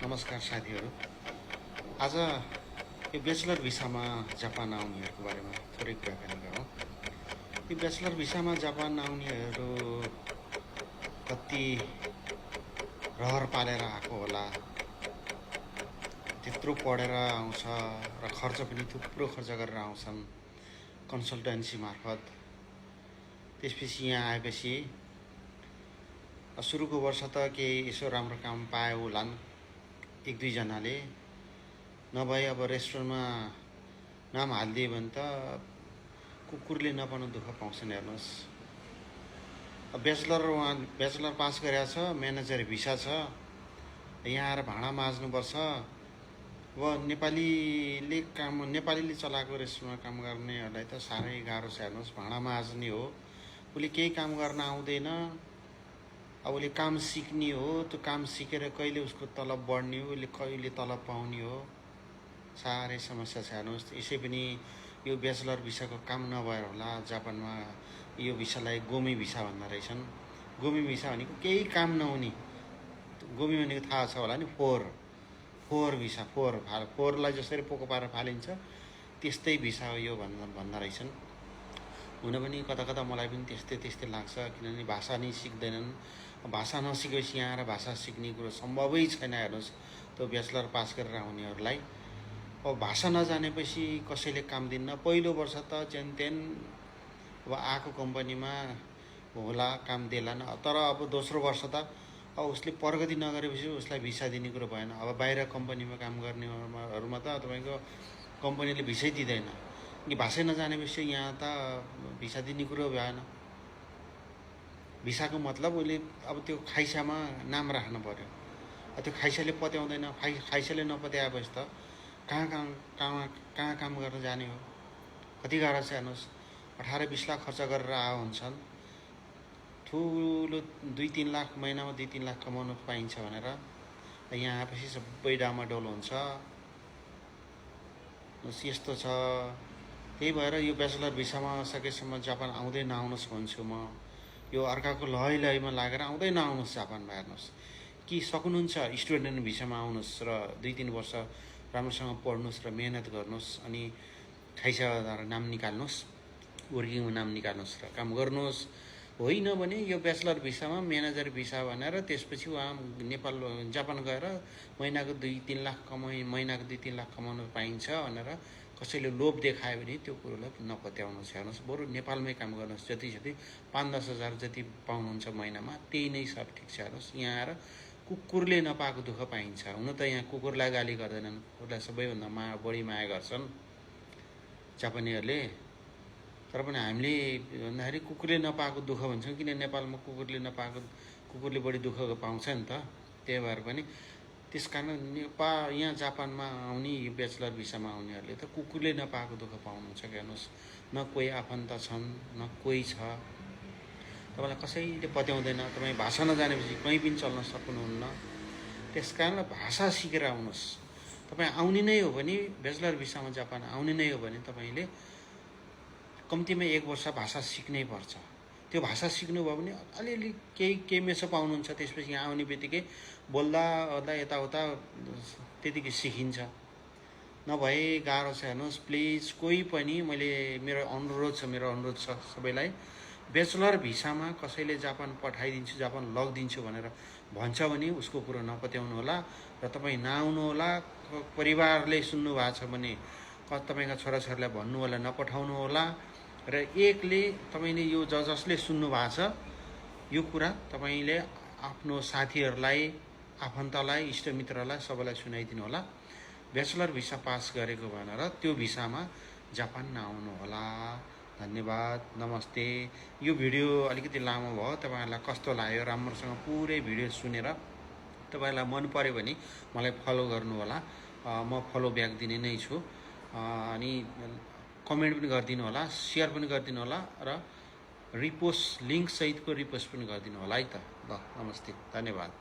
नमस्कार साथीहरू। आज यो ब्याचलर भिसामा जापान आउनेहरूको बारेमा थोरै कुराकानी गरौँ। यो ब्याचलर भिसामा जापान आउनेहरू कति रहर पालेर आएको होला, त्यत्रो पढेर आउँछ र खर्च पनि थुप्रो खर्च गरेर आउँछन् कन्सल्टेन्सी मार्फत। त्यसपछि यहाँ आएपछि सुरुको वर्ष त केही यसो राम्रो काम पायो होलान् एक दुईजनाले, नभए अब रेस्टुरेन्टमा नाम हालिदियो भने त कुकुरले नपाउनु दुःख पाउँछन्। हेर्नुहोस्, ब्याचलर पास गरेको छ, म्यानेजर भिसा छ, यहाँ आएर भाँडा माझ्नुपर्छ। अब नेपालीले चलाएको रेस्टुरेन्टमा काम गर्नेहरूलाई त साह्रै गाह्रो छ। हेर्नुहोस्, भाँडा माझ्ने हो, उसले केही काम गर्न आउँदैन। अब उसले काम सिक्ने हो, त्यो काम सिकेर कहिले उसको तलब बढ्ने हो, उसले कहिले तलब पाउने हो, साह्रै समस्या छ। हेर्नुहोस्, यसै पनि यो ब्याचलर भिसाको काम नभएर होला जापानमा यो भिसालाई गोमी भिसा भन्दो रहेछन्। गोमी भिसा भनेको केही काम नहुने, गोमी भनेको थाहा छ होला नि, फोहोर भिसा। फोहोरलाई जसरी पोको पारेर फालिन्छ त्यस्तै भिसा हो यो भन्न रहेछन्। हुन पनि कता कता मलाई पनि त्यस्तै लाग्छ, किनभने भाषा नै सिक्दैनन्। भाषा नसिकेपछि यहाँ आएर भाषा सिक्ने कुरो सम्भवै छैन। हेर्नुहोस्, त्यो ब्याचलर पास गरेर आउनेहरूलाई अब भाषा नजानेपछि कसैले काम दिन्न। पहिलो वर्ष त जेनतेन अब आएको कम्पनीमा होला काम देलान्, तर अब दोस्रो वर्ष त अब उसले प्रगति नगरेपछि उसलाई भिसा दिने कुरो भएन। अब बाहिर कम्पनीमा काम गर्नेहरूमा त तपाईँको कम्पनीले भिसै दिँदैन कि भाषै नजानेपछि यहाँ त भिसा दिने कुरो भएन। भिसाको मतलब उसले अब त्यो खाइसामा नाम राख्नु पर्यो। त्यो खाइसाले पत्याउँदैन, खाइसाले नपत्याएपछि त कहाँ काम गर्न जाने हो, कति गाह्रो छ। हेर्नुहोस्, 18-20 लाख खर्च गरेर आएको हुन्छन्, ठुलो 2-3 लाख महिनामा 2-3 लाख कमाउनु पाइन्छ भनेर यहाँ आएपछि सबै डामाडोल हुन्छ। यस्तो छ। त्यही भएर यो ब्याचलर भिसामा सकेसम्म जापान आउँदै नआउनुहोस् भन्छु म। यो अर्काको लहैमा लागेर आउँदै नआउनुहोस् जापानमा। हेर्नुहोस्, कि सक्नुहुन्छ स्टुडेन्ट भिसामा आउनुहोस् र 2-3 वर्ष राम्रोसँग पढ्नुहोस् र मेहनत गर्नुहोस्, अनि खाइसाद्वारा नाम निकाल्नुहोस्, वर्किङमा नाम निकाल्नुहोस् र काम गर्नुहोस्। होइन भने यो ब्याचलर भिसामा म्यानेजर भिसा भनेर त्यसपछि उहाँ जापान गएर महिनाको 2-3 लाख कमाउन पाइन्छ भनेर कसैले लोभ देखायो भने त्यो कुरोलाई नपत्याउनुहोस्। हेर्नुहोस्, बरु नेपालमै काम गर्नुहोस्। जति 5-10 हजार जति पाउनुहुन्छ महिनामा त्यही नै सब ठिक छ। हेर्नुहोस्, यहाँ आएर कुकुरले नपाएको दुःख पाइन्छ। हुन त यहाँ कुकुरलाई गाली गर्दैनन्, उसलाई सबैभन्दा बढी माया गर्छन् जापानीहरूले। तर पनि हामीले भन्दाखेरि कुकुरले नपाएको दुःख भन्छौँ, किन नेपालमा कुकुरले बढी दुःख पाउँछ नि त। त्यही भएर पनि त्यसकारण यहाँ जापानमा आउने यो ब्याचलर भिसामा आउनेहरूले त कुकुरले नपाएको दुःख पाउनुहुन्छ। हेर्नुहोस्, न कोही आफन्त छन्, न कोही छ, तपाईँलाई कसैले पत्याउँदैन। तपाईँ भाषा नजानेपछि कहीँ पनि चल्न सक्नुहुन्न। त्यसकारण भाषा सिकेर आउनुहोस्। तपाईँ आउने नै हो भने, ब्याचलर भिसामा जापान आउने नै हो भने तपाईँले कम्तीमा 1 वर्ष भाषा सिक्नै पर्छ। त्यो भाषा सिक्नुभयो भने अलिअलि केही मेसो पाउनुहुन्छ। त्यसपछि यहाँ आउने बित्तिकै बोल्दा यताउता त्यतिकै सिकिन्छ। नभए गाह्रो छ। हेर्नुहोस्, प्लिज कोही पनि मेरो अनुरोध छ सबैलाई, ब्याचलर भिसामा कसैले जापान पठाइदिन्छु, जापान लगिदिन्छु भनेर भन्छ भने उसको कुरो नपत्याउनु होला र तपाईँ नआउनु होला। परिवारले सुन्नु भएको छ भने तपाईँका छोराछोरीलाई भन्नु होला नपठाउनु होला। र तपाईँले यो जसले सुन्नु भएको छ यो कुरा तपाईँले आफ्नो साथीहरूलाई, आफन्तलाई, इष्टमित्रलाई सबैलाई सुनाइदिनु होला। ब्याचलर भिसा पास गरेको भनेर त्यो भिसामा जापान नआउनु होला। धन्यवाद, नमस्ते। यो भिडियो अलिकति लामो भयो, तपाईँहरूलाई कस्तो लाग्यो राम्रोसँग पुरै भिडियो सुनेर तपाईँलाई मन पर्यो भने मलाई फलो गर्नु होला। म फलो ब्याक दिने नै छु। अनि कमेन्ट पनि गरिदिनु होला, सेयर पनि गरिदिनु होला र लिङ्क सहितको रिपोस्ट पनि गरिदिनु होला है त। ल, नमस्ते, धन्यवाद।